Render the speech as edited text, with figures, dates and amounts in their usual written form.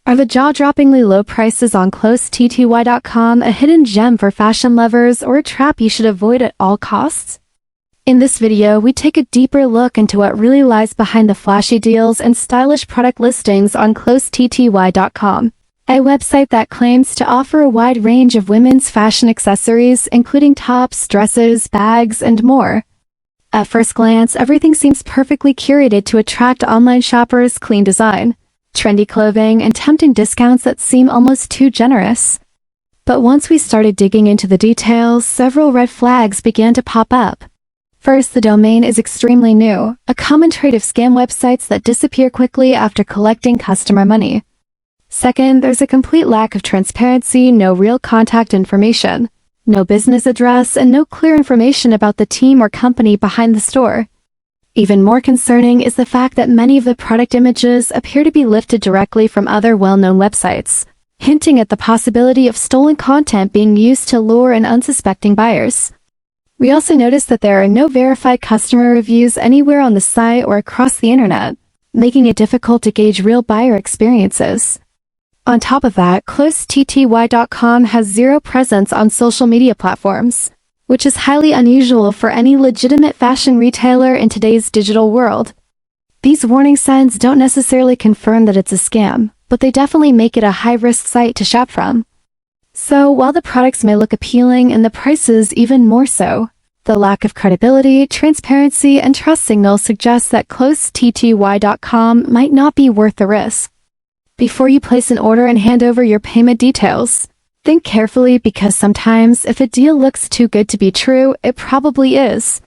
Are the jaw-droppingly low prices on closetty.com a hidden gem for fashion lovers or a trap you should avoid at all costs? In this video, we take a deeper look into what really lies behind the flashy deals and stylish product listings on closetty.com, a website that claims to offer a wide range of women's fashion accessories, including tops, dresses, bags, and more. At first glance, everything seems perfectly curated to attract online shoppers. Clean design, trendy clothing, and tempting discounts that seem almost too generous. But once we started digging into the details, several red flags began to pop up. First, the domain is extremely new, a common trait of scam websites that disappear quickly after collecting customer money. Second, there's a complete lack of transparency, no real contact information, no business address, and no clear information about the team or company behind the store. Even more concerning is the fact that many of the product images appear to be lifted directly from other well-known websites, hinting at the possibility of stolen content being used to lure in unsuspecting buyers. We also noticed that there are no verified customer reviews anywhere on the site or across the internet, making it difficult to gauge real buyer experiences. On top of that, closetty.com has zero presence on social media platforms, which is highly unusual for any legitimate fashion retailer in today's digital world. These warning signs don't necessarily confirm that it's a scam, but they definitely make it a high-risk site to shop from. So, while the products may look appealing and the prices even more so, the lack of credibility, transparency, and trust signals suggest that closetty.com might not be worth the risk. Before you place an order and hand over your payment details, think carefully, because sometimes if a deal looks too good to be true, it probably is.